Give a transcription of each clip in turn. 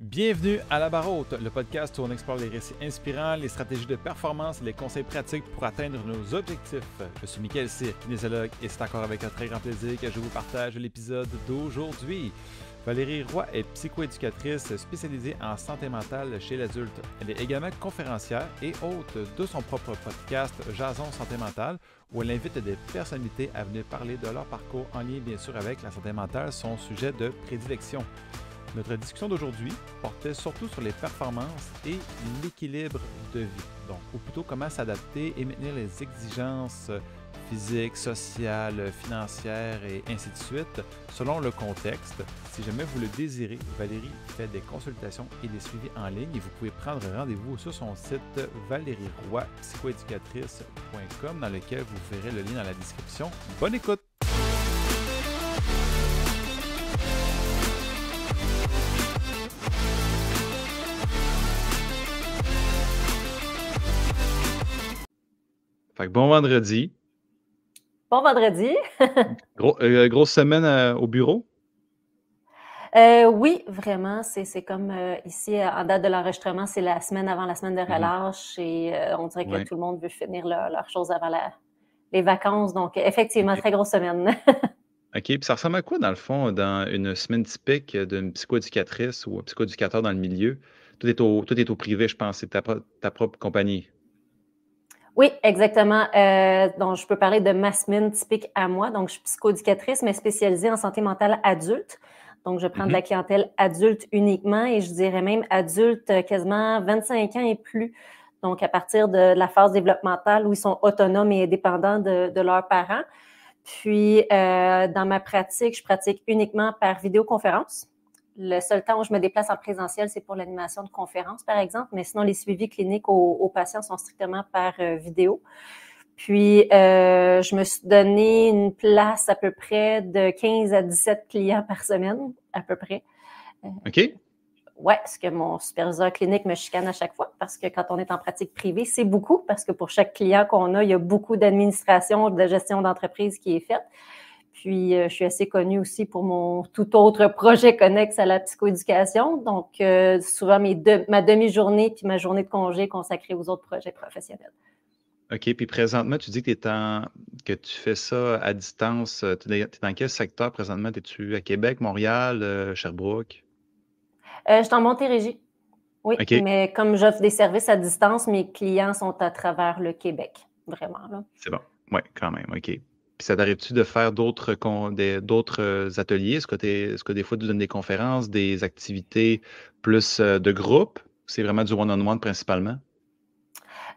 Bienvenue à La Barre Haute, le podcast où on explore les récits inspirants, les stratégies de performance et les conseils pratiques pour atteindre nos objectifs. Je suis Michael Cyr, kinésiologue, et c'est encore avec un très grand plaisir que je vous partage l'épisode d'aujourd'hui. Valérie Roy est psychoéducatrice spécialisée en santé mentale chez l'adulte. Elle est également conférencière et hôte de son propre podcast Jason Santé mentale, où elle invite des personnalités à venir parler de leur parcours en lien bien sûr avec la santé mentale, son sujet de prédilection. Notre discussion d'aujourd'hui portait surtout sur les performances et l'équilibre de vie. Donc, ou plutôt comment s'adapter et maintenir les exigences physiques, sociales, financières et ainsi de suite, selon le contexte. Si jamais vous le désirez, Valérie fait des consultations et des suivis en ligne et vous pouvez prendre rendez-vous sur son site valérieroypsychoéducatrice.com dans lequel vous verrez le lien dans la description. Bonne écoute! Fait que bon vendredi. Bon vendredi. Grosse semaine au bureau? Oui, vraiment. C'est comme ici, en date de l'enregistrement, c'est la semaine avant la semaine de relâche et on dirait que tout le monde veut finir leurs choses avant les vacances. Donc, effectivement, très grosse semaine. OK. Puis ça ressemble à quoi, dans le fond, dans une semaine typique d'une psychoéducatrice ou un psychoéducateur dans le milieu? Tout est au privé, je pense. C'est ta propre compagnie. Oui, exactement. Donc, je peux parler de ma semaine typique à moi. Donc, je suis psychoéducatrice, mais spécialisée en santé mentale adulte. Donc, je prends de la clientèle adulte uniquement et je dirais même adulte quasiment 25 ans et plus. Donc, à partir de la phase développementale où ils sont autonomes et indépendants de leurs parents. Puis, dans ma pratique, je pratique uniquement par vidéoconférence. Le seul temps où je me déplace en présentiel, c'est pour l'animation de conférences, par exemple, mais sinon, les suivis cliniques aux patients sont strictement par vidéo. Puis, je me suis donné une place à peu près de 15 à 17 clients par semaine, à peu près. OK. Oui, parce que mon superviseur clinique me chicane à chaque fois, parce que quand on est en pratique privée, c'est beaucoup, parce que pour chaque client qu'on a, il y a beaucoup d'administration, de gestion d'entreprise qui est faite. Puis, je suis assez connue aussi pour mon tout autre projet connexe à la psychoéducation. Donc, souvent, ma demi-journée puis ma journée de congé est consacrée aux autres projets professionnels. OK. Puis présentement, tu dis que tu fais ça à distance. Tu es dans quel secteur présentement? Es-tu à Québec, Montréal, Sherbrooke? Je suis en Montérégie. Oui, OK. mais comme j'offre des services à distance, mes clients sont à travers le Québec, vraiment. Là. C'est bon. Oui, quand même. OK. Puis ça t'arrive-tu de faire d'autres ateliers? Est-ce que des fois tu donnes des conférences, des activités plus de groupe? C'est vraiment du one-on-one principalement?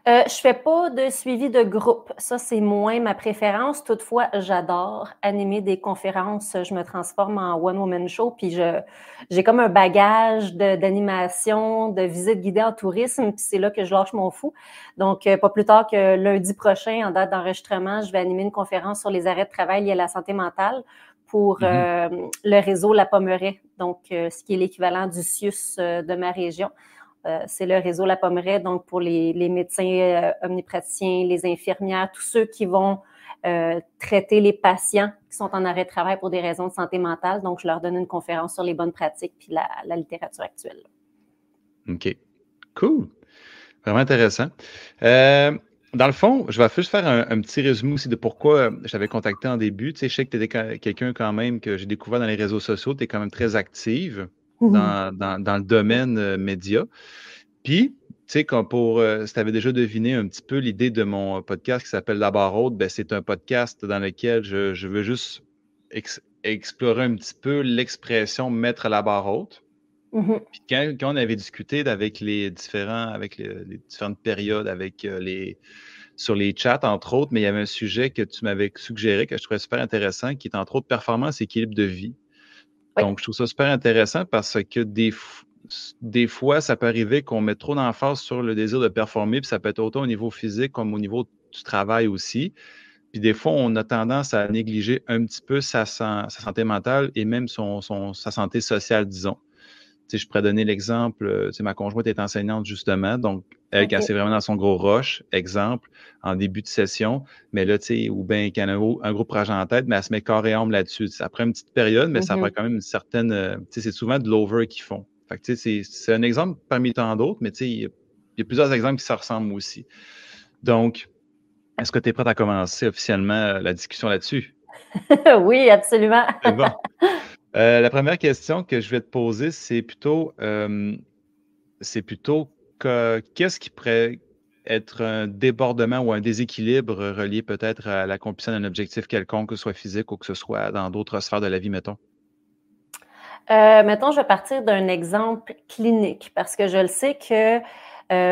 Je fais pas de suivi de groupe. Ça, c'est moins ma préférence. Toutefois, j'adore animer des conférences. Je me transforme en one-woman show, puis j'ai comme un bagage d'animation, de visite guidée en tourisme, puis c'est là que je lâche mon fou. Donc, pas plus tard que lundi prochain, en date d'enregistrement, je vais animer une conférence sur les arrêts de travail liés à la santé mentale pour le réseau La Pommeraye, donc ce qui est l'équivalent du CIUS de ma région. C'est le réseau La Pommeraye, donc pour les médecins omnipraticiens, les infirmières, tous ceux qui vont traiter les patients qui sont en arrêt de travail pour des raisons de santé mentale. Donc, je leur donne une conférence sur les bonnes pratiques puis la littérature actuelle. OK. Cool. Vraiment intéressant. Dans le fond, je vais juste faire un petit résumé aussi de pourquoi je t'avais contacté en début. Tu sais, je sais que tu étais quelqu'un quand même que j'ai découvert dans les réseaux sociaux. Tu es quand même très active dans le domaine média. Puis, tu sais, si tu avais déjà deviné un petit peu l'idée de mon podcast qui s'appelle La Barre Haute, ben, c'est un podcast dans lequel je veux juste explorer un petit peu l'expression mettre la barre haute. Puis quand on avait discuté avec les différentes périodes, sur les chats, entre autres, mais il y avait un sujet que tu m'avais suggéré que je trouvais super intéressant, qui est entre autres performance et équilibre de vie. Oui. Donc, je trouve ça super intéressant parce que des fois, ça peut arriver qu'on met trop d'emphase sur le désir de performer, puis ça peut être autant au niveau physique comme au niveau du travail aussi. Puis des fois, on a tendance à négliger un petit peu sa santé mentale et même sa santé sociale, disons. Tu sais, je pourrais donner l'exemple, tu sais, ma conjointe est enseignante justement, donc elle, quand c'est vraiment dans son gros rush, exemple, en début de session, mais là, tu sais, ou bien qu'elle a un gros projet en tête, mais elle se met corps et âme là-dessus. Ça prend une petite période, mais ça prend quand même une certaine, tu sais, c'est souvent de l'over qu'ils font. Fait que, c'est un exemple parmi tant d'autres, mais il y a plusieurs exemples qui se ressemblent aussi. Donc, est-ce que tu es prête à commencer officiellement la discussion là-dessus? Oui, absolument. C'est bon. La première question que je vais te poser, c'est plutôt qu'est-ce qui pourrait être un débordement ou un déséquilibre relié peut-être à l'accomplissement d'un objectif quelconque, que ce soit physique ou que ce soit dans d'autres sphères de la vie, mettons? Mettons, je vais partir d'un exemple clinique parce que je le sais que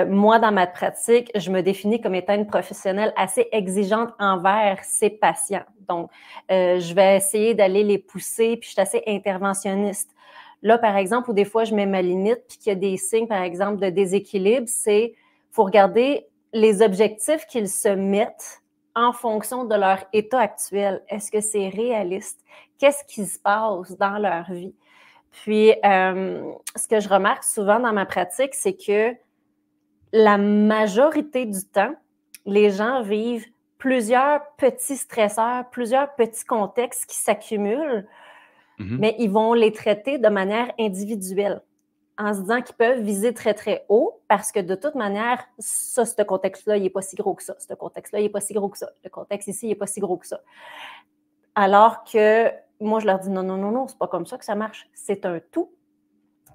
moi, dans ma pratique, je me définis comme étant une professionnelle assez exigeante envers ses patients. Donc, je vais essayer d'aller les pousser, puis je suis assez interventionniste. Là, par exemple, où des fois, je mets ma limite, puis qu'il y a des signes, par exemple, de déséquilibre, c'est faut regarder les objectifs qu'ils se mettent en fonction de leur état actuel. Est-ce que c'est réaliste? Qu'est-ce qui se passe dans leur vie? Puis, ce que je remarque souvent dans ma pratique, c'est que la majorité du temps, les gens vivent plusieurs petits stresseurs, plusieurs petits contextes qui s'accumulent, mais ils vont les traiter de manière individuelle, en se disant qu'ils peuvent viser très, très haut parce que de toute manière, ça, ce contexte-là, il n'est pas si gros que ça. Ce contexte-là, il n'est pas si gros que ça. Le contexte ici, il n'est pas si gros que ça. Alors que moi, je leur dis non, non, non, non, c'est pas comme ça que ça marche. C'est un tout.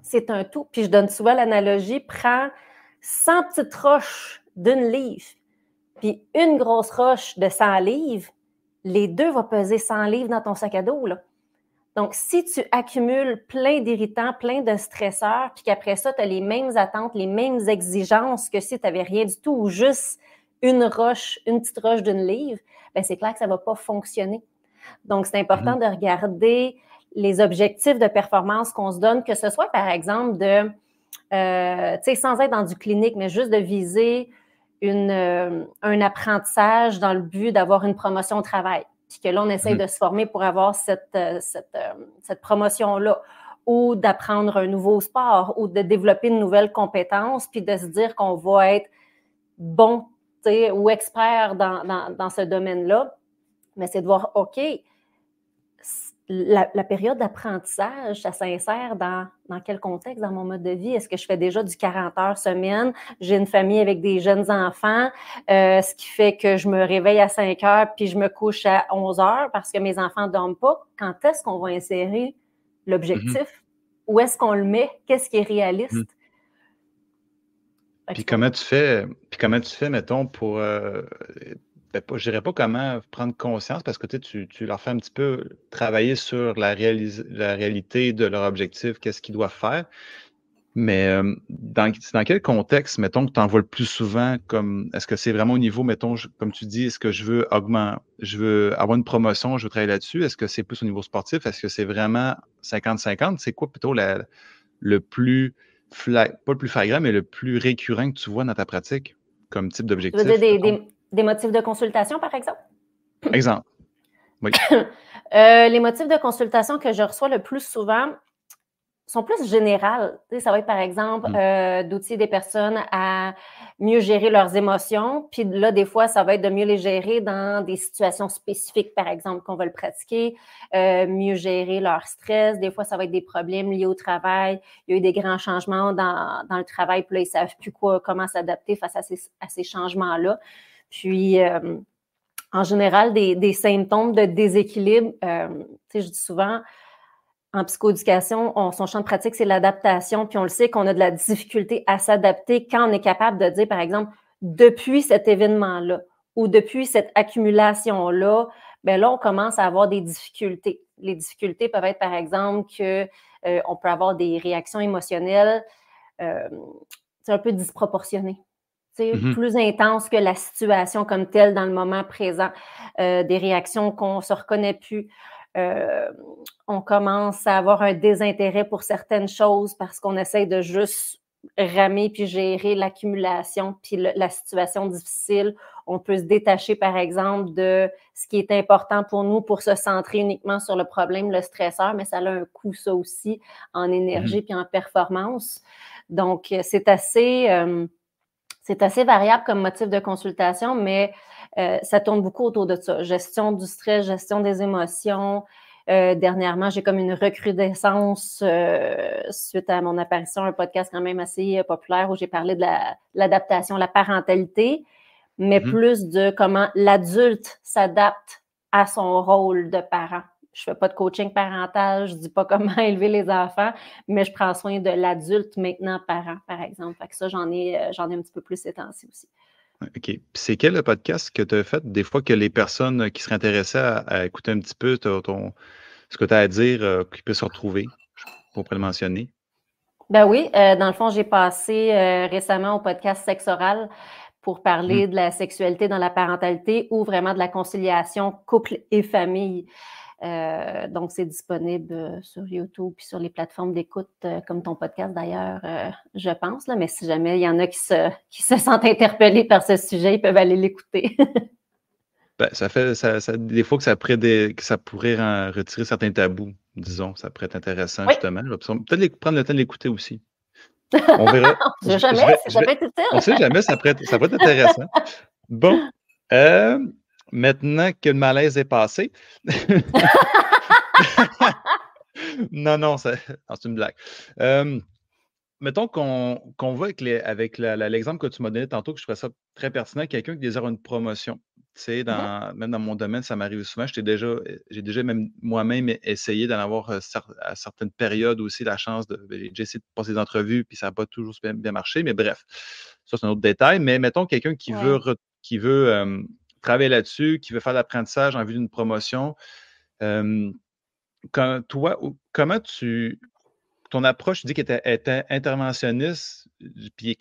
C'est un tout. Puis je donne souvent l'analogie, prends 100 petites roches d'une livre, puis une grosse roche de 100 livres, les deux vont peser 100 livres dans ton sac à dos, là. Donc, si tu accumules plein d'irritants, plein de stresseurs, puis qu'après ça, tu as les mêmes attentes, les mêmes exigences que si tu n'avais rien du tout ou juste une roche, une petite roche d'une livre, bien, c'est clair que ça ne va pas fonctionner. Donc, c'est important de regarder les objectifs de performance qu'on se donne, que ce soit, par exemple, sans être dans du clinique, mais juste de viser un apprentissage dans le but d'avoir une promotion au travail. Puis que là, on essaie de se former pour avoir cette promotion-là, ou d'apprendre un nouveau sport, ou de développer une nouvelle compétence, puis de se dire qu'on va être bon ou expert dans ce domaine-là. Mais c'est de voir, OK, la période d'apprentissage, ça s'insère dans quel contexte dans mon mode de vie? Est-ce que je fais déjà du 40 heures semaine? J'ai une famille avec des jeunes enfants, ce qui fait que je me réveille à 5 heures puis je me couche à 11 heures parce que mes enfants ne dorment pas. Quand est-ce qu'on va insérer l'objectif? Où est-ce qu'on le met? Qu'est-ce qui est réaliste? Puis comment tu fais, mettons, pour je dirais pas comment prendre conscience parce que tu leur fais un petit peu travailler sur la réalité de leur objectif, qu'est-ce qu'ils doivent faire. Mais dans quel contexte, mettons, que tu en vois le plus souvent, comme est-ce que c'est vraiment au niveau, mettons, comme tu dis, est-ce que je veux avoir une promotion, je veux travailler là-dessus? Est-ce que c'est plus au niveau sportif? Est-ce que c'est vraiment 50-50? C'est quoi plutôt le plus pas le plus flagrant, mais le plus récurrent que tu vois dans ta pratique comme type Tu veux d'objectif? dire des motifs de consultation, par exemple? Exemple. Oui. Les motifs de consultation que je reçois le plus souvent sont plus générales. Tu sais, ça va être, par exemple, d'outiller des personnes à mieux gérer leurs émotions. Puis là, des fois, ça va être de mieux les gérer dans des situations spécifiques, par exemple, qu'on va le pratiquer, mieux gérer leur stress. Des fois, ça va être des problèmes liés au travail. Il y a eu des grands changements dans le travail, puis là, ils ne savent plus comment s'adapter face à ces changements-là. Puis, en général, des symptômes de déséquilibre, tu sais, je dis souvent, en psychoéducation, son champ de pratique, c'est l'adaptation, puis on le sait qu'on a de la difficulté à s'adapter quand on est capable de dire, par exemple, depuis cet événement-là ou depuis cette accumulation-là, bien là, on commence à avoir des difficultés. Les difficultés peuvent être, par exemple, qu'on peut avoir des réactions émotionnelles un peu disproportionnées. Plus intenses que la situation comme telle dans le moment présent, des réactions qu'on ne se reconnaît plus. On commence à avoir un désintérêt pour certaines choses parce qu'on essaie de juste ramer puis gérer l'accumulation puis la situation difficile. On peut se détacher, par exemple, de ce qui est important pour nous pour se centrer uniquement sur le problème, le stresseur, mais ça a un coût, ça aussi, en énergie puis en performance. Donc, c'est assez variable comme motif de consultation, mais ça tourne beaucoup autour de ça. Gestion du stress, gestion des émotions, Dernièrement, j'ai comme une recrudescence suite à mon apparition à un podcast quand même assez populaire où j'ai parlé de l'adaptation, la parentalité, mais plus de comment l'adulte s'adapte à son rôle de parent. Je fais pas de coaching parental, je dis pas comment élever les enfants, mais je prends soin de l'adulte maintenant parent, par exemple. Fait que ça, j'en ai un petit peu plus ces temps-ci aussi. OK. Puis c'est quel le podcast que tu as fait? Des fois que les personnes qui seraient intéressées à écouter un petit peu ce que tu as à dire, qu'ils puissent se retrouver, on pourrait le mentionner. Ben oui, dans le fond, j'ai passé récemment au podcast Sexe oral pour parler de la sexualité dans la parentalité ou vraiment de la conciliation couple et famille. Donc, c'est disponible sur YouTube puis sur les plateformes d'écoute comme ton podcast d'ailleurs, je pense. Là, mais si jamais il y en a qui se sentent interpellés par ce sujet, ils peuvent aller l'écouter. Ben, des fois que ça pourrait retirer certains tabous, disons. Ça pourrait être intéressant, Oui. justement. Peut-être prendre le temps de l'écouter aussi. On verra. On sait jamais, ça peut être utile. On ne sait jamais, ça pourrait être intéressant. Bon. Maintenant que le malaise est passé. Non, c'est une blague. Mettons qu'on va avec l'exemple que tu m'as donné tantôt, que je trouvais ça très pertinent, quelqu'un qui désire une promotion. Tu sais, même dans mon domaine, ça m'arrive souvent. J'ai déjà même moi-même essayé d'en avoir à certaines périodes aussi la chance j'ai essayé de passer des entrevues, puis ça n'a pas toujours bien marché, mais bref, ça c'est un autre détail. Mais mettons quelqu'un qui veut travailler là-dessus, qui veut faire de l'apprentissage en vue d'une promotion. Comment ton approche, tu dis qu'elle était interventionniste, puis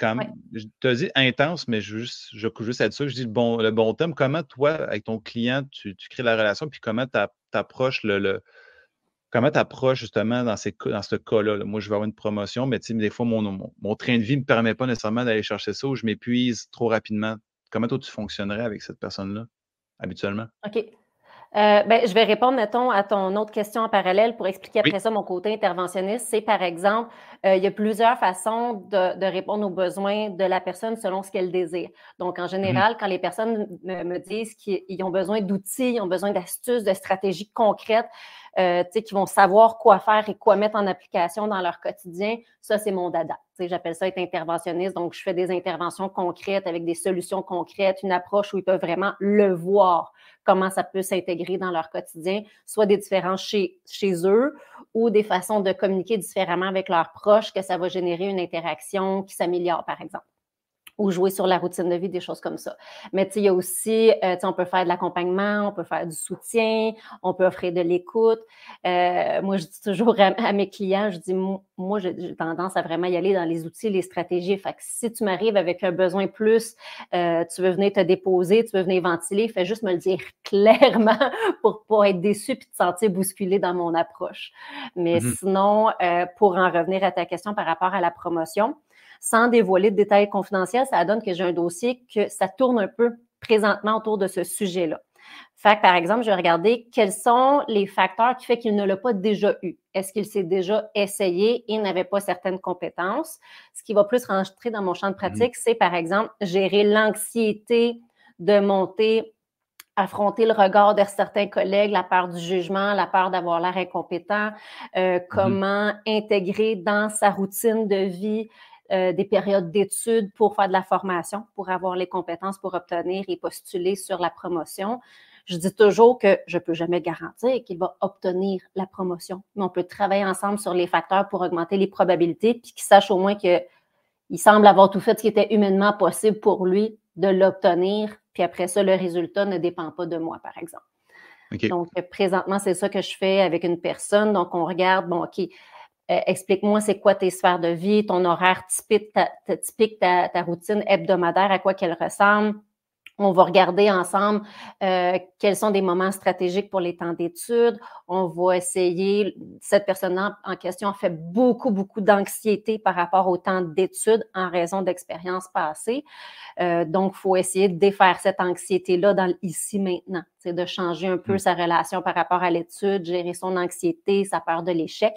je te dis intense, mais je veux juste être sûr, je dis le bon terme. Comment toi, avec ton client, tu crées la relation, puis comment tu approches comment tu approches justement dans ce cas-là? Là? Moi, je vais avoir une promotion, mais des fois, mon train de vie ne me permet pas nécessairement d'aller chercher ça ou je m'épuise trop rapidement. Comment toi, tu fonctionnerais avec cette personne-là, habituellement? OK. Je vais répondre, mettons, à ton autre question en parallèle pour expliquer après ça mon côté interventionniste. C'est, par exemple, il y a plusieurs façons de répondre aux besoins de la personne selon ce qu'elle désire. Donc, en général, quand les personnes me disent qu'ils ont besoin d'outils, ils ont besoin d'astuces, de stratégies concrètes, qui vont savoir quoi faire et quoi mettre en application dans leur quotidien, ça, c'est mon dada. J'appelle ça être interventionniste. Donc, je fais des interventions concrètes avec des solutions concrètes, une approche où ils peuvent vraiment le voir, comment ça peut s'intégrer dans leur quotidien, soit des différences chez eux ou des façons de communiquer différemment avec leurs proches, que ça va générer une interaction qui s'améliore, par exemple, ou jouer sur la routine de vie, des choses comme ça. Mais il y a aussi, on peut faire de l'accompagnement, on peut faire du soutien, on peut offrir de l'écoute. Moi, je dis toujours à mes clients, je dis, moi, j'ai tendance à vraiment y aller dans les outils, les stratégies. Fait que si tu m'arrives avec un besoin plus, tu veux venir te déposer, tu veux venir ventiler, fais juste me le dire clairement pour pas être déçu puis te sentir bousculé dans mon approche. Mais sinon, pour en revenir à ta question par rapport à la promotion, sans dévoiler de détails confidentiels, ça donne que j'ai un dossier que ça tourne un peu présentement autour de ce sujet-là. Fait que, par exemple, je vais regarder quels sont les facteurs qui font qu'il ne l'a pas déjà eu. Est-ce qu'il s'est déjà essayé et n'avait pas certaines compétences? Ce qui va plus rentrer dans mon champ de pratique, c'est, par exemple, gérer l'anxiété de monter, affronter le regard de certains collègues, la peur du jugement, la peur d'avoir l'air incompétent, comment intégrer dans sa routine de vie des périodes d'études pour faire de la formation, pour avoir les compétences pour obtenir et postuler sur la promotion. Je dis toujours que je ne peux jamais garantir qu'il va obtenir la promotion, mais on peut travailler ensemble sur les facteurs pour augmenter les probabilités, puis qu'il sache au moins qu'il semble avoir tout fait ce qui était humainement possible pour lui de l'obtenir, puis après ça, le résultat ne dépend pas de moi, par exemple. Okay. Donc, présentement, c'est ça que je fais avec une personne. Donc, on regarde, bon, OK, explique-moi c'est quoi tes sphères de vie, ton horaire typique, ta routine hebdomadaire, à quoi qu'elle ressemble. On va regarder ensemble quels sont des moments stratégiques pour les temps d'études. On va essayer, cette personne en question a fait beaucoup d'anxiété par rapport au temps d'études en raison d'expériences passées. Donc, il faut essayer de défaire cette anxiété-là dans l'ici maintenant. C'est de changer un peu sa relation par rapport à l'étude, gérer son anxiété, sa peur de l'échec.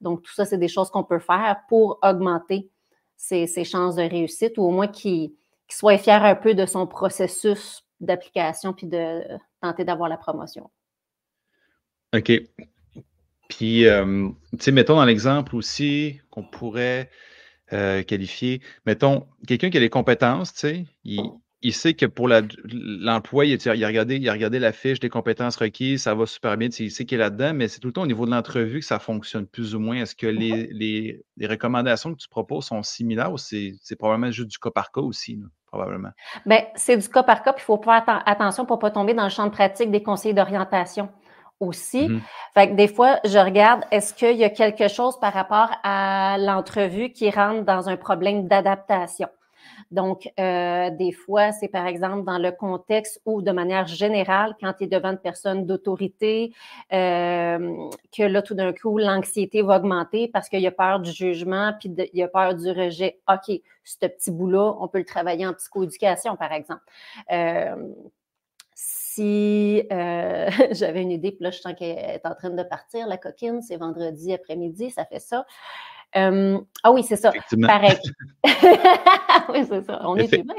Donc, tout ça, c'est des choses qu'on peut faire pour augmenter ses chances de réussite ou au moins qu'il soit fier un peu de son processus d'application puis de tenter d'avoir la promotion. OK. Puis, tu sais, mettons dans l'exemple aussi qu'on pourrait qualifier, mettons, quelqu'un qui a les compétences, tu sais, il sait que pour l'emploi, il a regardé la fiche des compétences requises, ça va super bien, tu sais, il sait qu'il est là-dedans, mais c'est tout le temps au niveau de l'entrevue que ça fonctionne plus ou moins. Est-ce que les recommandations que tu proposes sont similaires ou c'est probablement juste du cas par cas aussi, là, probablement? Bien, c'est du cas par cas, puis il faut faire attention pour ne pas tomber dans le champ de pratique des conseillers d'orientation aussi. Mhm. Fait que des fois, je regarde, est-ce qu'il y a quelque chose par rapport à l'entrevue qui rentre dans un problème d'adaptation? Donc, des fois, c'est par exemple dans le contexte ou de manière générale, quand tu es devant une personne d'autorité, que là, tout d'un coup, l'anxiété va augmenter parce qu'il y a peur du jugement, puis il y a peur du rejet. OK, ce petit bout-là, on peut le travailler en psychoéducation, par exemple. Si j'avais une idée, puis là, je sens qu'elle est en train de partir, la coquine, c'est vendredi après-midi, ça fait ça. Ah oui, c'est ça. Effectivement. Pareil. Oui, c'est ça. On est humain.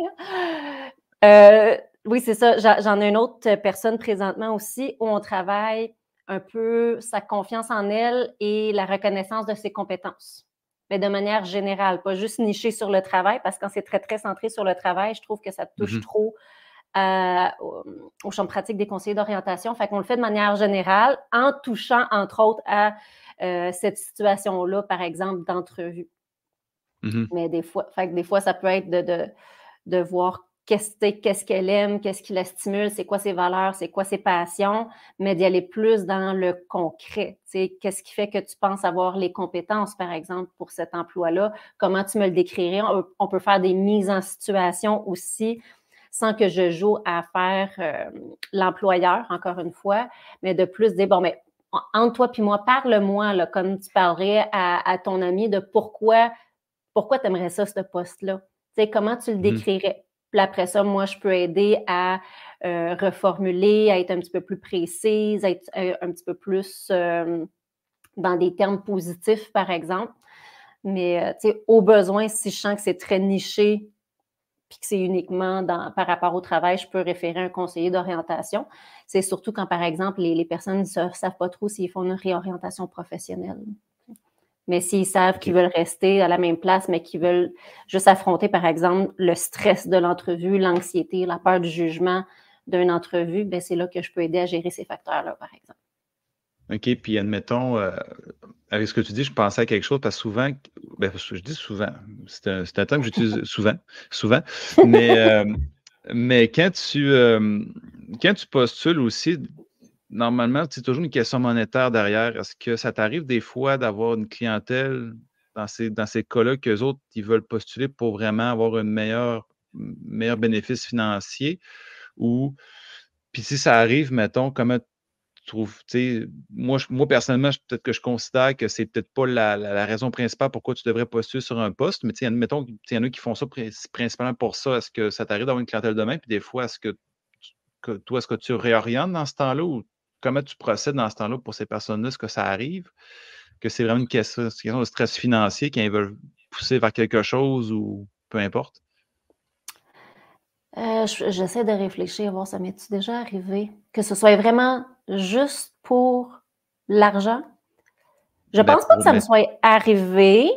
Oui, c'est ça. J'en ai une autre personne présentement aussi où on travaille un peu sa confiance en elle et la reconnaissance de ses compétences. Mais de manière générale, pas juste niché sur le travail, parce que quand c'est très, très centré sur le travail, je trouve que ça touche trop au champ pratique des conseillers d'orientation. Fait qu'on le fait de manière générale en touchant, entre autres, à cette situation-là, par exemple, d'entrevue. Mais des fois, ça peut être de voir qu'est-ce qu'elle aime, qu'est-ce qui la stimule, c'est quoi ses valeurs, c'est quoi ses passions, mais d'y aller plus dans le concret. Tu sais, qu'est-ce qui fait que tu penses avoir les compétences, par exemple, pour cet emploi-là? Comment tu me le décrirais? On peut faire des mises en situation aussi, sans que je joue à faire l'employeur, encore une fois, mais de plus dire, bon, mais entre toi puis moi, parle-moi, là, comme tu parlerais à ton ami de pourquoi tu aimerais ça, ce poste-là? Tu sais, comment tu le décrirais? Puis après ça, moi, je peux aider à reformuler, à être un petit peu plus précise, à être un petit peu plus dans des termes positifs, par exemple. Mais, tu sais, au besoin, si je sens que c'est très niché puis que c'est uniquement par rapport au travail, je peux référer un conseiller d'orientation. C'est surtout quand, par exemple, les personnes ne savent pas trop s'ils font une réorientation professionnelle. Mais s'ils savent qu'ils veulent rester à la même place, mais qu'ils veulent juste affronter, par exemple, le stress de l'entrevue, l'anxiété, la peur du jugement d'une entrevue, bien, c'est là que je peux aider à gérer ces facteurs-là, par exemple. OK, puis admettons, avec ce que tu dis, je pensais à quelque chose parce que souvent, je dis souvent, c'est un terme que j'utilise souvent, mais, mais quand tu postules aussi, normalement, c'est toujours une question monétaire derrière. Est-ce que ça t'arrive des fois d'avoir une clientèle dans ces cas-là qu'eux autres, ils veulent postuler pour vraiment avoir un meilleur bénéfice financier? Ou, puis si ça arrive, mettons, comment tu trouves, tu sais, moi personnellement, peut-être que je considère que c'est peut-être pas la raison principale pourquoi tu devrais postuler sur un poste, mais tu sais, admettons qu'il y en a qui font ça principalement pour ça. Est-ce que ça t'arrive d'avoir une clientèle de même? Puis des fois, est-ce que tu réorientes dans ce temps-là ou comment tu procèdes dans ce temps-là pour ces personnes-là? Est-ce que ça arrive? Que c'est vraiment une question de stress financier quand ils veulent pousser vers quelque chose ou peu importe? J'essaie de réfléchir, voir ça m'est-tu déjà arrivé que ce soit vraiment juste pour l'argent? Je Ben, pense pas que ça me soit arrivé,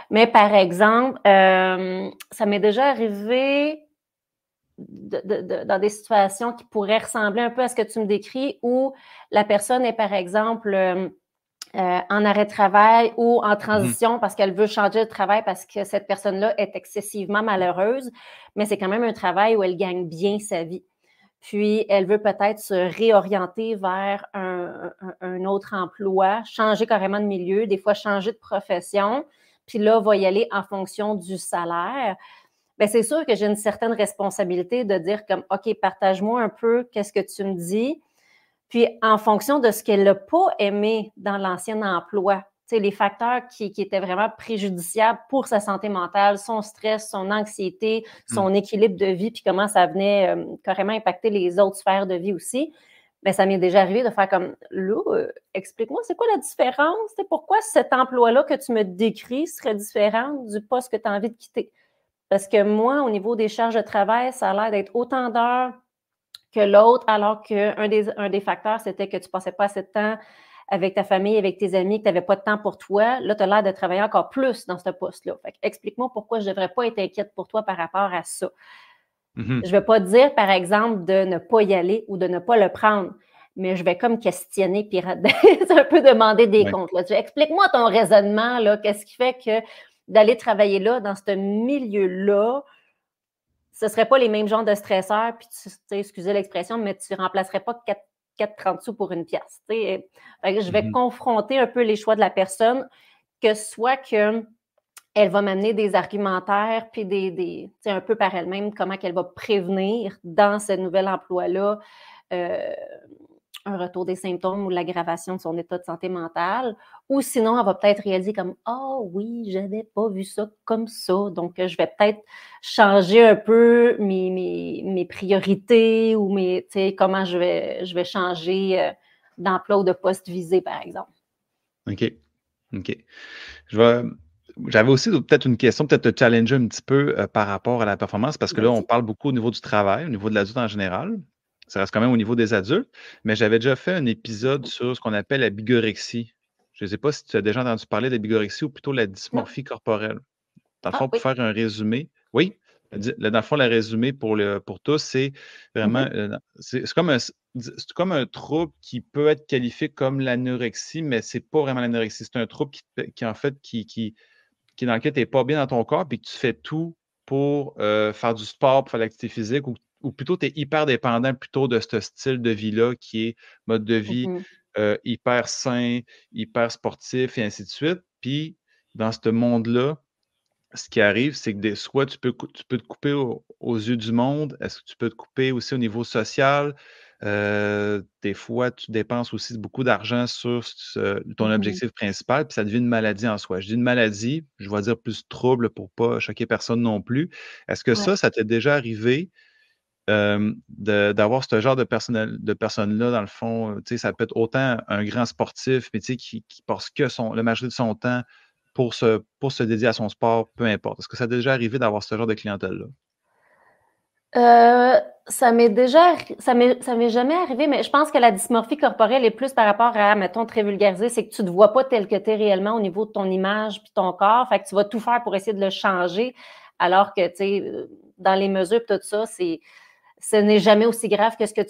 mais par exemple, ça m'est déjà arrivé dans des situations qui pourraient ressembler un peu à ce que tu me décris, où la personne est, par exemple, en arrêt de travail ou en transition parce qu'elle veut changer de travail parce que cette personne-là est excessivement malheureuse, mais c'est quand même un travail où elle gagne bien sa vie. Puis, elle veut peut-être se réorienter vers un autre emploi, changer carrément de milieu, des fois changer de profession, puis là, va y aller en fonction du salaire. Bien, c'est sûr que j'ai une certaine responsabilité de dire comme, OK, partage-moi un peu qu'est-ce que tu me dis, puis en fonction de ce qu'elle n'a pas aimé dans l'ancien emploi, tu sais, les facteurs qui étaient vraiment préjudiciables pour sa santé mentale, son stress, son anxiété, son équilibre de vie, puis comment ça venait carrément impacter les autres sphères de vie aussi, bien, ça m'est déjà arrivé de faire comme, là, explique-moi, c'est quoi la différence? Pourquoi cet emploi-là que tu me décris serait différent du poste que tu as envie de quitter? Parce que moi, au niveau des charges de travail, ça a l'air d'être autant d'heures que l'autre, alors qu'un des facteurs, c'était que tu ne passais pas assez de temps avec ta famille, avec tes amis, que tu n'avais pas de temps pour toi, là, tu as l'air de travailler encore plus dans ce poste-là. Fait que explique-moi pourquoi je ne devrais pas être inquiète pour toi par rapport à ça. Mhm. Je ne vais pas dire, par exemple, de ne pas y aller ou de ne pas le prendre, mais je vais comme questionner puis un peu demander des comptes. Là. Explique-moi ton raisonnement, là, qu'est-ce qui fait que d'aller travailler là, dans ce milieu-là, ce ne serait pas les mêmes genres de stresseurs, puis excusez l'expression, mais tu ne remplacerais pas 4,30 sous pour une pièce. Je vais confronter un peu les choix de la personne, que soit que elle va m'amener des argumentaires, puis un peu par elle-même, comment qu'elle va prévenir dans ce nouvel emploi-là un retour des symptômes ou l'aggravation de son état de santé mentale. Ou sinon, elle va peut-être réaliser comme « Ah oui, je n'avais pas vu ça comme ça. » Donc, je vais peut-être changer un peu mes priorités ou comment je vais changer d'emploi ou de poste visé, par exemple. OK. J'avais aussi peut-être une question, peut-être te challenger un petit peu par rapport à la performance, parce que là, on parle beaucoup au niveau du travail, au niveau de l'adulte en général. Ça reste quand même au niveau des adultes, mais j'avais déjà fait un épisode sur ce qu'on appelle la bigorexie. Je ne sais pas si tu as déjà entendu parler de la bigorexie ou plutôt la dysmorphie corporelle. Dans le fond, pour faire un résumé, oui, dans le fond, le résumé pour tous, c'est vraiment, c'est comme un trouble qui peut être qualifié comme l'anorexie, mais c'est pas vraiment l'anorexie. C'est un trouble qui en fait, qui est dans lequel tu n'es pas bien dans ton corps, puis que tu fais tout pour faire du sport, pour faire de l'activité physique, ou plutôt tu es hyper dépendant plutôt de ce style de vie-là qui est mode de vie hyper sain, hyper sportif et ainsi de suite. Puis dans ce monde-là, ce qui arrive, c'est que soit tu peux te couper aux yeux du monde, est-ce que tu peux te couper aussi au niveau social? Des fois, tu dépenses aussi beaucoup d'argent sur ton objectif principal, puis ça devient une maladie en soi. Je dis une maladie, je vais dire plus trouble pour ne pas choquer personne non plus. Est-ce que ça t'est déjà arrivé d'avoir ce genre de personnes-là, dans le fond? Ça peut être autant un grand sportif, mais qui passe que la majorité de son temps pour se dédier à son sport, peu importe. Est-ce que ça t'est déjà arrivé d'avoir ce genre de clientèle-là? Ça m'est jamais arrivé, mais je pense que la dysmorphie corporelle est plus par rapport à, mettons, très vulgarisé, c'est que tu ne te vois pas tel que tu es réellement au niveau de ton image puis ton corps. Fait que tu vas tout faire pour essayer de le changer, alors que, tu sais, dans les mesures tout ça, ce n'est jamais aussi grave que ce que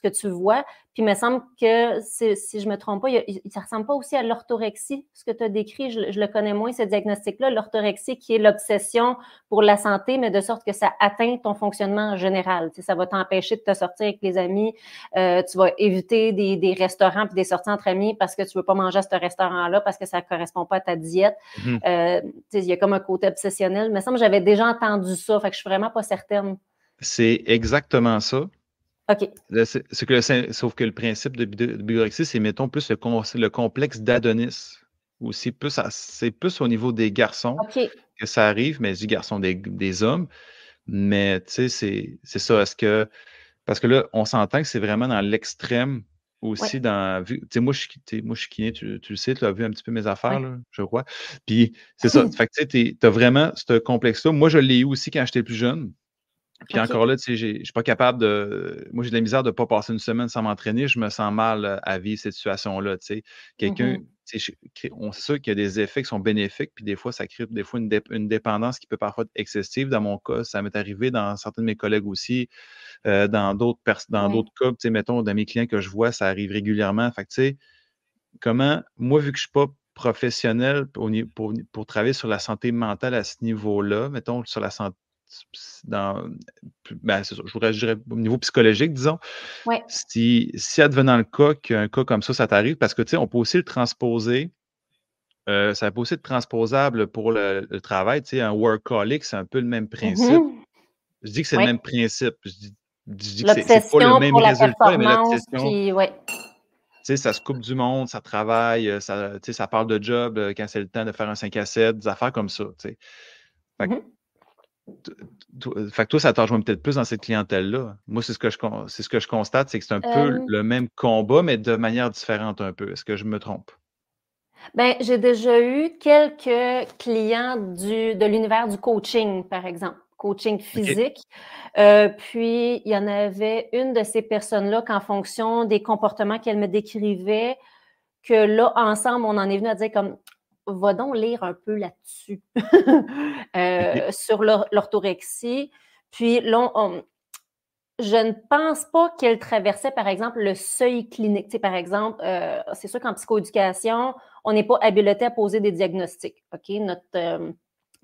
tu vois. Puis il me semble que, si je ne me trompe pas, ça ne ressemble pas aussi à l'orthorexie, ce que tu as décrit. Je le connais moins, ce diagnostic-là. L'orthorexie qui est l'obsession pour la santé, mais de sorte que ça atteint ton fonctionnement général. Tu sais, ça va t'empêcher de te sortir avec les amis. Tu vas éviter des restaurants puis des sorties entre amis parce que tu ne veux pas manger à ce restaurant-là parce que ça ne correspond pas à ta diète. Tu sais, il y a comme un côté obsessionnel. Il me semble que j'avais déjà entendu ça. Fait que je ne suis vraiment pas certaine. C'est exactement ça. OK. Sauf que le principe de bigorexie, c'est, mettons, plus le complexe d'Adonis. C'est plus au niveau des garçons que ça arrive, mais je dis garçons, des hommes. Mais tu sais, c'est ça. Parce que là, on s'entend que c'est vraiment dans l'extrême aussi. Moi, je suis kiné, tu le sais, tu as vu un petit peu mes affaires, là, je crois. Puis c'est ça. Fait que tu as vraiment ce complexe-là. Moi, je l'ai eu aussi quand j'étais plus jeune. Puis encore là, tu sais, je ne suis pas capable de. Moi, j'ai de la misère de ne pas passer une semaine sans m'entraîner. Je me sens mal à vivre cette situation-là. Tu sais. Quelqu'un, c'est sûr qu'il y a des effets qui sont bénéfiques, puis des fois, ça crée une dépendance qui peut parfois être excessive. Dans mon cas, ça m'est arrivé dans certains de mes collègues aussi. Dans d'autres cas, tu sais, mettons, dans mes clients que je vois, ça arrive régulièrement. Fait que, tu sais, moi, vu que je ne suis pas professionnel pour travailler sur la santé mentale à ce niveau-là, mettons, sur la santé c'est ça, je dirais au niveau psychologique, disons. Si advenant le cas qu'un cas comme ça t'arrive, parce que tu sais, on peut aussi le transposer, ça peut aussi être transposable pour le travail, tu sais, un workaholic, c'est un peu le même principe. Je dis que c'est le même principe. Je dis que c'est pas le même résultat, mais l'obsession. Tu sais, ça se coupe du monde, ça travaille, ça parle de job quand c'est le temps de faire un 5 à 7, des affaires comme ça, tu sais. Fait que toi, ça te rejoint peut-être plus dans cette clientèle-là. Moi, c'est ce que je constate, c'est que c'est un peu le même combat, mais de manière différente un peu. Est-ce que je me trompe? Ben, j'ai déjà eu quelques clients de l'univers du coaching, par exemple, coaching physique. Puis, il y en avait une de ces personnes-là qu'en fonction des comportements qu'elle me décrivait, que là, ensemble, on en est venu à dire comme, va donc lire un peu là-dessus, OK. sur l'orthorexie. Puis là, je ne pense pas qu'elle traversait, par exemple, le seuil clinique. Tu sais, par exemple, c'est sûr qu'en psychoéducation, on n'est pas habilité à poser des diagnostics. OK?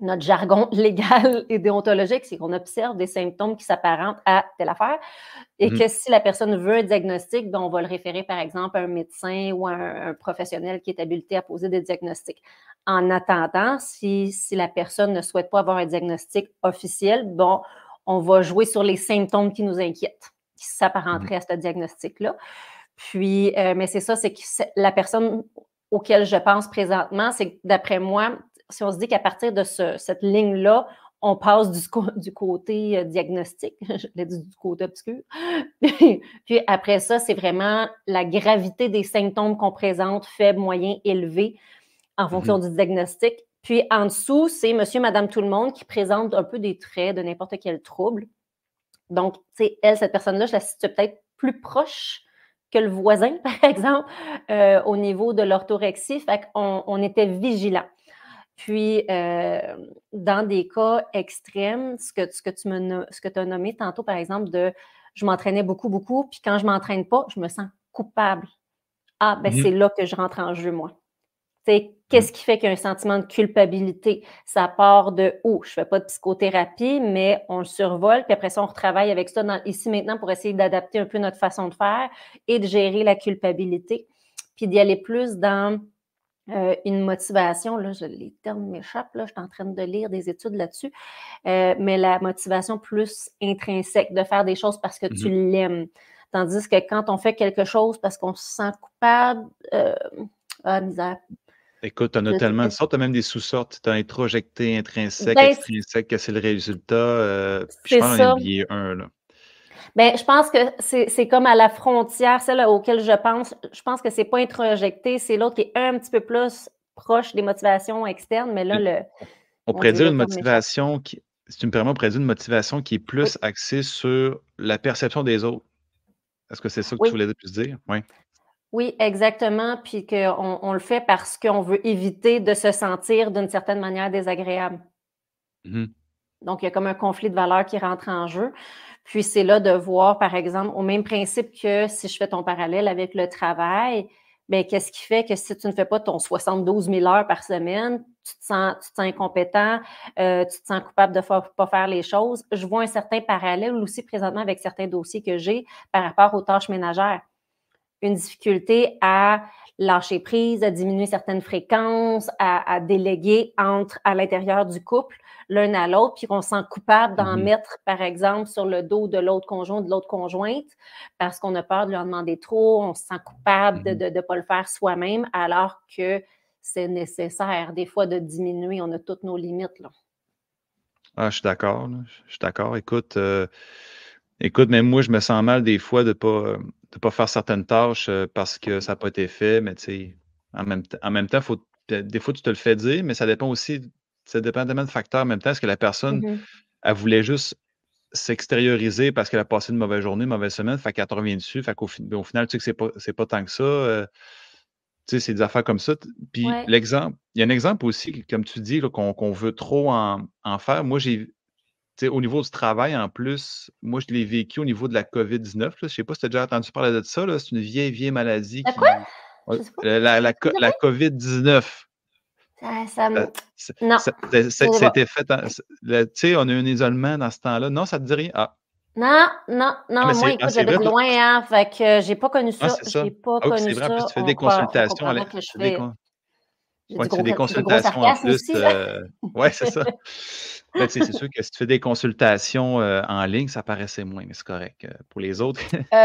Notre jargon légal et déontologique, c'est qu'on observe des symptômes qui s'apparentent à telle affaire et Mhm. que si la personne veut un diagnostic, ben, on va le référer, par exemple, à un médecin ou à un professionnel qui est habilité à poser des diagnostics. En attendant, si la personne ne souhaite pas avoir un diagnostic officiel, bon, on va jouer sur les symptômes qui nous inquiètent, qui Mhm. s'apparenteraient à ce diagnostic-là. Puis, mais c'est ça, c'est que la personne auquel je pense présentement, c'est que d'après moi, si on se dit qu'à partir de cette ligne-là, on passe du côté diagnostic, je l'ai dit du côté obscur. Puis après ça, c'est vraiment la gravité des symptômes qu'on présente, faible, moyen, élevé, en fonction Mhm. du diagnostic. Puis en dessous, c'est monsieur, madame, tout le monde qui présente un peu des traits de n'importe quel trouble. Donc, tu sais, elle, cette personne-là, je la situe peut-être plus proche que le voisin, par exemple, au niveau de l'orthorexie. Fait qu'on était vigilants. Puis, dans des cas extrêmes, ce que tu as nommé tantôt, par exemple, de je m'entraînais beaucoup, beaucoup, puis quand je ne m'entraîne pas, je me sens coupable. Ah, ben c'est Mhm. là que je rentre en jeu, moi. Mhm. Qu'est-ce qui fait qu'il y a un sentiment de culpabilité? Ça part de où? Je ne fais pas de psychothérapie, mais on le survole, puis après ça, on retravaille avec ça ici maintenant pour essayer d'adapter un peu notre façon de faire et de gérer la culpabilité, puis d'y aller plus dans une motivation. Là, les termes m'échappent, là, je suis en train de lire des études là-dessus, mais la motivation plus intrinsèque, de faire des choses parce que tu Mhm. l'aimes. Tandis que quand on fait quelque chose parce qu'on se sent coupable, misère. Écoute, tu en as Je sais tellement pas. de sortes, tu as même des sous-sortes. Tu as introjecté, intrinsèque, Ben, extrinsèque, que c'est le résultat. Puis je c'est pense en ça. oublier un, là. Ben, je pense que c'est comme à la frontière, celle auquel je pense que c'est pas introjecté, c'est l'autre qui est un petit peu plus proche des motivations externes, mais là, On mon pourrait Dieu, dire le une terme m'échappe. motivation qui, si tu me permets, on pourrait dire une motivation qui est Oui, plus axée sur la perception des autres. Est-ce que c'est ça que tu oui, voulais plus dire? Oui. oui, exactement, puis qu'on le fait parce qu'on veut éviter de se sentir d'une certaine manière désagréable. Mhm. Donc, il y a comme un conflit de valeurs qui rentre en jeu. Puis, c'est là de voir, par exemple, au même principe que si je fais ton parallèle avec le travail, bien, qu'est-ce qui fait que si tu ne fais pas ton 72 000 heures par semaine, tu te sens incompétent, tu te sens coupable de ne pas faire les choses. Je vois un certain parallèle aussi présentement avec certains dossiers que j'ai par rapport aux tâches ménagères. Une difficulté à lâcher prise, à diminuer certaines fréquences, à déléguer à l'intérieur du couple, l'un à l'autre, puis qu'on se sent coupable d'en Mhm. mettre, par exemple, sur le dos de l'autre conjoint, de l'autre conjointe, parce qu'on a peur de lui en demander trop, on se sent coupable de Mhm. ne pas le faire soi-même, alors que c'est nécessaire, des fois, de diminuer. On a toutes nos limites, là. Ah, je suis d'accord, là. Je suis d'accord. Écoute, même moi, je me sens mal des fois de pas faire certaines tâches parce que ça n'a pas été fait, mais tu sais, en même temps, des fois, tu te le fais dire, mais ça dépend aussi, ça dépend tellement de facteurs. En même temps, est-ce que la personne, Mhm. elle voulait juste s'extérioriser parce qu'elle a passé une mauvaise journée, une mauvaise semaine, fait qu'elle te revient dessus, fait au final, tu sais que c'est pas tant que ça. Tu sais, c'est des affaires comme ça. Puis Ouais. l'exemple, il y a un exemple aussi, comme tu dis, là, qu'on veut trop en faire. Moi, tu sais, au niveau du travail, en plus, moi, je l'ai vécu au niveau de la COVID-19, là. Je sais pas si tu as déjà entendu parler de ça, là. C'est une vieille, vieille maladie À quoi? qui. Ouais, Je sais pas. Tu dis la rien? COVID-19. Ça Ça, non. Je sais ça a pas. été fait. Tu sais, on a eu un isolement dans ce temps-là. Non, ça te dit rien? Ah, Non, non, ah non, mais moi, ah, écoute, c'est j'habite vrai. loin, hein, fait que j'ai pas connu Ah, ça. c'est ça. J'ai pas Ah oui, puis c'est connu vrai. En plus, tu ça. fais des On consultations comprendra que je fais j'ai ouais, tu fais des du gros consultations en sarcasme plus. aussi, là. Ouais, c'est ça. Ben, tu sais, c'est sûr que si tu fais des consultations en ligne, ça paraissait moins, mais c'est correct. Pour les autres,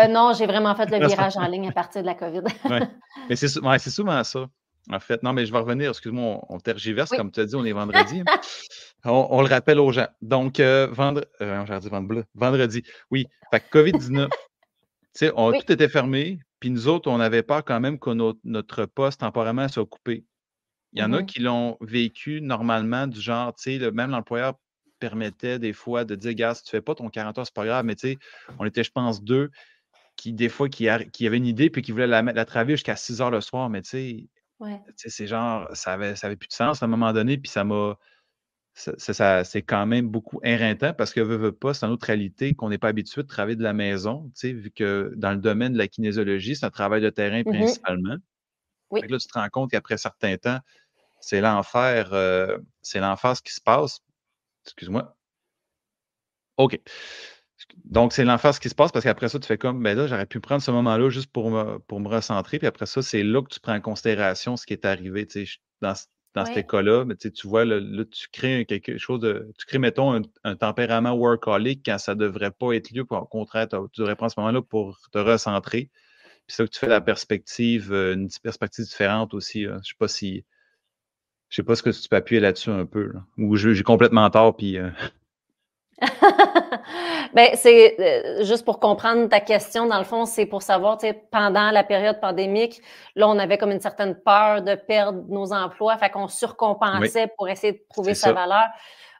Non, j'ai vraiment fait le virage en ligne à partir de la COVID. ouais. Mais ouais, c'est souvent ça, en fait. Non, mais je vais revenir, excuse-moi, on tergiverse, Oui. comme tu as dit, on est vendredi, hein. On le rappelle aux gens. Donc, j'allais dire vendredi. Oui, fait que COVID-19, tu sais, Oui. tout était fermé, puis nous autres, on avait peur quand même que notre poste temporairement soit coupé. Il y en a Mmh. qui l'ont vécu normalement du genre, tu sais, même l'employeur permettait des fois de dire: «Gars, si tu fais pas ton 40 heures, c'est pas grave», mais tu sais, on était, je pense, 2. des fois, qui avait une idée puis qui voulait la travailler jusqu'à 6 heures le soir, mais tu sais, Ouais. c'est genre, ça avait plus de sens à un moment donné, puis c'est quand même beaucoup éreintant parce que veut pas, c'est une autre réalité qu'on n'est pas habitué de travailler de la maison, tu sais, vu que dans le domaine de la kinésiologie, c'est un travail de terrain Mhm. principalement. Fait Oui. que là, tu te rends compte qu'après un certain temps, c'est l'enfer ce qui se passe. Excuse-moi. OK. Donc, c'est l'enfer ce qui se passe parce qu'après ça, tu fais comme, ben là, j'aurais pu prendre ce moment-là juste pour me recentrer. Puis après ça, c'est là que tu prends en considération ce qui est arrivé. Tu sais, dans cet Ouais. cas-là, mais tu vois, là, tu crées quelque chose tu crées, mettons, un tempérament workaholic quand ça ne devrait pas être lieu. Au contraire, tu devrais prendre ce moment-là pour te recentrer. Puis ça que tu fais la perspective, une perspective différente aussi. Là. Je sais pas ce que tu peux appuyer là-dessus un peu. Là. Ou j'ai complètement tort, puis. Ben, c'est juste pour comprendre ta question, dans le fond, c'est pour savoir, tu sais, pendant la période pandémique, là, on avait comme une certaine peur de perdre nos emplois, fait qu'on Oui, surcompensait pour essayer de prouver c'est sa ça. valeur.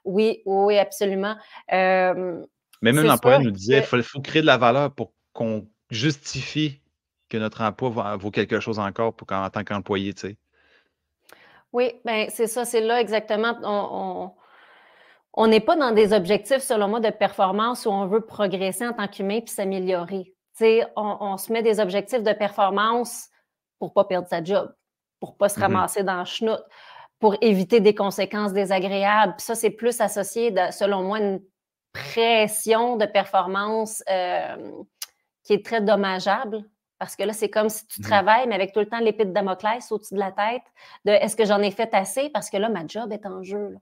Oui, oui, absolument. Mais même C'est l'employeur sûr nous que disait, faut créer de la valeur pour qu'on justifie que notre emploi vaut quelque chose encore en tant qu'employé, tu sais. oui, ben c'est ça, c'est là exactement. On n'est pas dans des objectifs, selon moi, de performance où on veut progresser en tant qu'humain puis s'améliorer. Tu sais, on se met des objectifs de performance pour pas perdre sa job, pour pas se Mhm, ramasser dans le chenoute, pour éviter des conséquences désagréables. Puis ça, c'est plus associé, selon moi, à une pression de performance qui est très dommageable. Parce que là, c'est comme si tu mhm, travailles, mais avec tout le temps l'épée de Damoclès au-dessus de la tête de est-ce que j'en ai fait assez? Parce que là, ma job est en jeu. Là.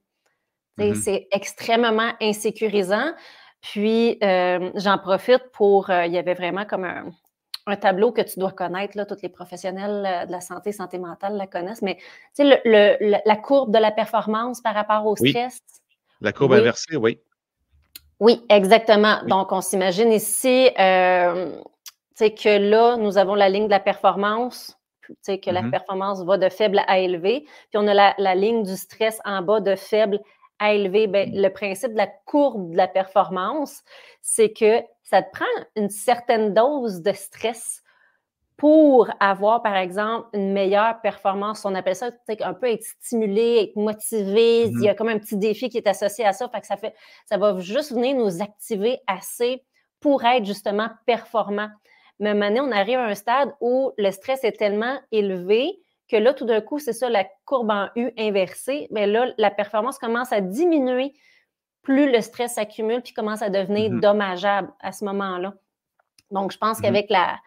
mhm. C'est extrêmement insécurisant. Puis, j'en profite pour, il y avait vraiment comme un tableau que tu dois connaître, là, tous les professionnels de la santé mentale la connaissent, mais tu sais, la courbe de la performance par rapport au Oui, stress. la courbe Oui, inversée, oui. oui, exactement. Oui. Donc, on s'imagine ici, tu sais, que là, nous avons la ligne de la performance, tu sais, que la Mhm, performance va de faible à élevé, puis on a la ligne du stress en bas de faible à élevé. Bien, le principe de la courbe de la performance, c'est que ça te prend une certaine dose de stress pour avoir, par exemple, une meilleure performance. On appelle ça un peu être stimulé, être motivé. Il y mhm, a comme un petit défi qui est associé à ça. Fait que ça va juste venir nous activer assez pour être justement performant. Mais à un moment donné, on arrive à un stade où le stress est tellement élevé que là, tout d'un coup, c'est ça, la courbe en U inversée. Mais là, la performance commence à diminuer plus le stress s'accumule puis commence à devenir mhm, dommageable à ce moment-là. Donc, je pense mhm, qu'avec la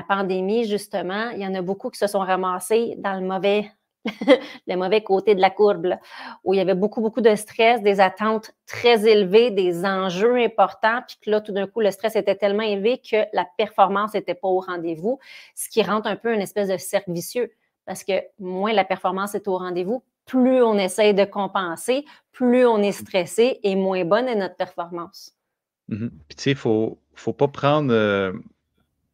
pandémie, justement, il y en a beaucoup qui se sont ramassés dans le mauvais côté de la courbe, là, où il y avait beaucoup, beaucoup de stress, des attentes très élevées, des enjeux importants, puis que là, tout d'un coup, le stress était tellement élevé que la performance n'était pas au rendez-vous, ce qui rentre un peu une espèce de cercle vicieux, parce que moins la performance est au rendez-vous, plus on essaye de compenser, plus on est stressé et moins bonne est notre performance. mhm. Puis tu sais, faut pas prendre,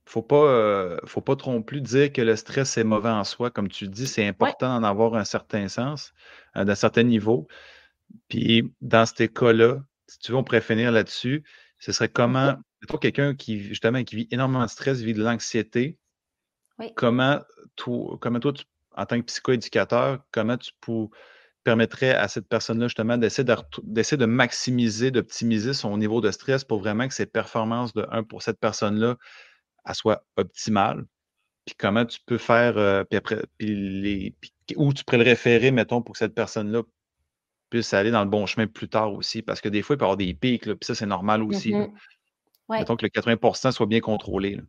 faut pas trop non plus dire que le stress est mauvais en soi. Comme tu dis, c'est Oui. important d'en avoir un certain sens, d'un certain niveau. Puis dans ces cas-là, si tu veux, on pourrait finir là-dessus. Ce serait Mhm. comment, mettons quelqu'un qui, justement, qui vit énormément de stress, vit de l'anxiété, Oui. comment, comment toi, en tant que psychoéducateur, comment tu permettrais à cette personne-là, justement, d'essayer de maximiser, d'optimiser son niveau de stress pour vraiment que ses performances pour cette personne-là, elles soient optimales. Puis comment tu peux faire, puis après, où tu pourrais le référer, mettons, pour que cette personne-là puisse aller dans le bon chemin plus tard aussi. Parce que des fois, il peut y avoir des pics, là, puis ça, c'est normal aussi, là. Mhm. Ouais. Mettons que le 80 soit bien contrôlé, là.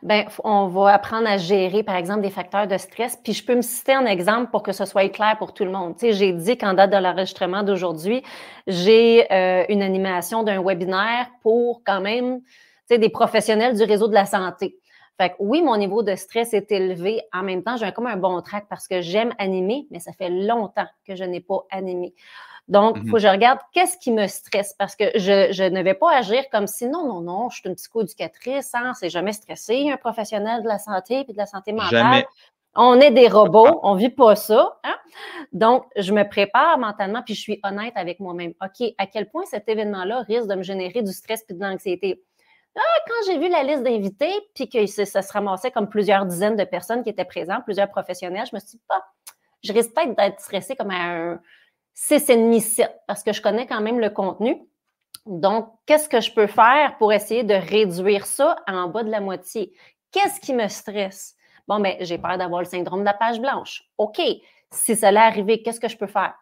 Ben, on va apprendre à gérer, par exemple, des facteurs de stress. Puis je peux me citer un exemple pour que ce soit clair pour tout le monde. Tu sais, j'ai dit qu'en date de l'enregistrement d'aujourd'hui, j'ai une animation d'un webinaire pour quand même, tu sais, des professionnels du réseau de la santé. Fait que oui, mon niveau de stress est élevé. En même temps, j'ai comme un bon track parce que j'aime animer, mais ça fait longtemps que je n'ai pas animé. Donc, il faut Mhm, que je regarde qu'est-ce qui me stresse parce que je ne vais pas agir comme si non, non, non, je suis une psychoéducatrice, hein, c'est jamais stressé, un professionnel de la santé et de la santé mentale. jamais. On est des Ah, robots, on vit pas ça. Hein? Donc, je me prépare mentalement puis je suis honnête avec moi-même. OK, à quel point cet événement-là risque de me générer du stress et de l'anxiété? Quand j'ai vu la liste d'invités, puis que ça se ramassait comme plusieurs dizaines de personnes qui étaient présentes, plusieurs professionnels, je me suis dit, je risque peut-être d'être stressée comme à un 6,5-7 parce que je connais quand même le contenu. Donc, qu'est-ce que je peux faire pour essayer de réduire ça en bas de la moitié? Qu'est-ce qui me stresse? Bon, ben, j'ai peur d'avoir le syndrome de la page blanche. OK, si ça allait arriver, qu'est-ce que je peux faire?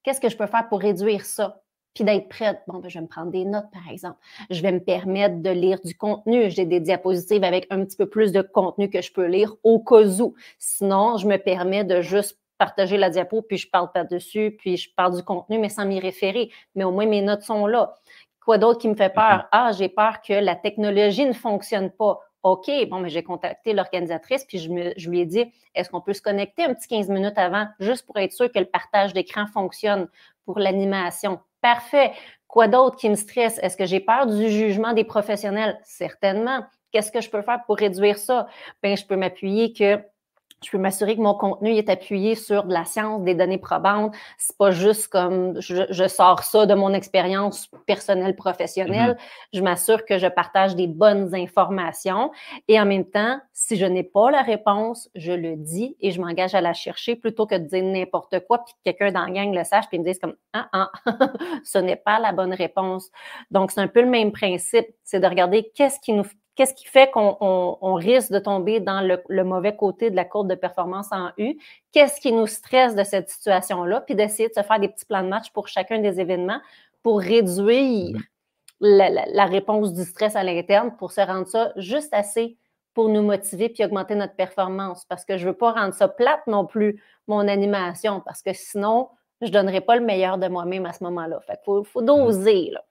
Qu'est-ce que je peux faire pour réduire ça? Puis d'être prête. Bon, ben, je vais me prendre des notes, par exemple. Je vais me permettre de lire du contenu. J'ai des diapositives avec un petit peu plus de contenu que je peux lire au cas où. Sinon, je me permets de juste partager la diapo, puis je parle par-dessus, puis je parle du contenu, mais sans m'y référer. Mais au moins, mes notes sont là. Quoi d'autre qui me fait peur? J'ai peur que la technologie ne fonctionne pas. OK, bon, mais j'ai contacté l'organisatrice, puis je lui ai dit, est-ce qu'on peut se connecter un petit 15 minutes avant, juste pour être sûr que le partage d'écran fonctionne pour l'animation? Parfait. Quoi d'autre qui me stresse? Est-ce que j'ai peur du jugement des professionnels? Certainement. Qu'est-ce que je peux faire pour réduire ça? Bien, je peux m'assurer que mon contenu est appuyé sur de la science, des données probantes. C'est pas juste comme je sors ça de mon expérience personnelle, professionnelle. Je m'assure que je partage des bonnes informations. Et en même temps, si je n'ai pas la réponse, je le dis et je m'engage à la chercher plutôt que de dire n'importe quoi puis que quelqu'un dans la gang le sache puis me dise comme ce n'est pas la bonne réponse. Donc, c'est un peu le même principe. C'est de regarder qu'est-ce qui fait qu'on risque de tomber dans le mauvais côté de la courbe de performance en U? Qu'est-ce qui nous stresse de cette situation-là? Puis d'essayer de se faire des petits plans de match pour chacun des événements pour réduire la réponse du stress à l'interne pour se rendre ça juste assez pour nous motiver puis augmenter notre performance. Parce que je ne veux pas rendre ça plate non plus, mon animation, parce que sinon, je ne donnerai pas le meilleur de moi-même à ce moment-là. Fait qu'il faut doser, là.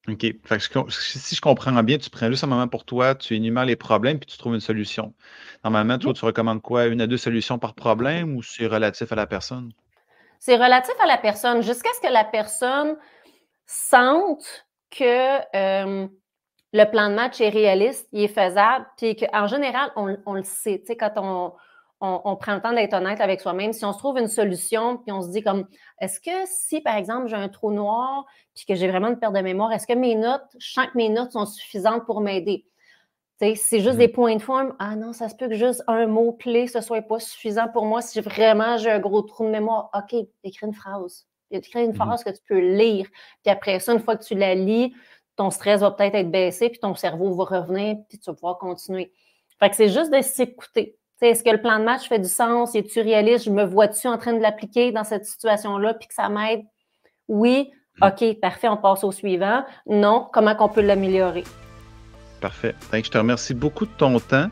OK. Fait que si je comprends bien, tu prends juste un moment pour toi, tu énumères les problèmes, puis tu trouves une solution. Normalement, toi, tu recommandes quoi? 1 à 2 solutions par problème ou c'est relatif à la personne? C'est relatif à la personne, jusqu'à ce que la personne sente que le plan de match est réaliste, il est faisable, puis qu'en général, on le sait. Tu sais, quand on prend le temps d'être honnête avec soi-même, si on se trouve une solution, puis on se dit comme, est-ce que si, par exemple, j'ai un trou noir, puis que j'ai vraiment une perte de mémoire, est-ce que je sens que mes notes sont suffisantes pour m'aider? Tu sais, c'est juste des points de forme. Ah non, ça se peut que juste un mot-clé, ce soit pas suffisant pour moi si vraiment j'ai un gros trou de mémoire. OK, écris une phrase. Écris une phrase que tu peux lire. Puis après ça, une fois que tu la lis, ton stress va peut-être être baissé, puis ton cerveau va revenir, puis tu vas pouvoir continuer. Fait que c'est juste de s'écouter. Est-ce que le plan de match fait du sens? Es-tu réaliste? Je me vois-tu en train de l'appliquer dans cette situation-là, puis que ça m'aide? Oui. OK, parfait, on passe au suivant. Non, comment qu'on peut l'améliorer? Parfait. Donc, je te remercie beaucoup de ton temps.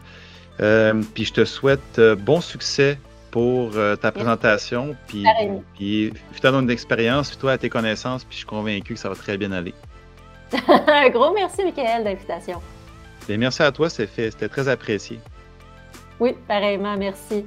Puis je te souhaite bon succès pour ta présentation. Puis fais-toi ton expérience, fais-toi à tes connaissances, puis je suis convaincu que ça va très bien aller. Un gros merci, Michael, d'invitation. Bien, merci à toi, c'était très apprécié. Oui, pareillement, merci.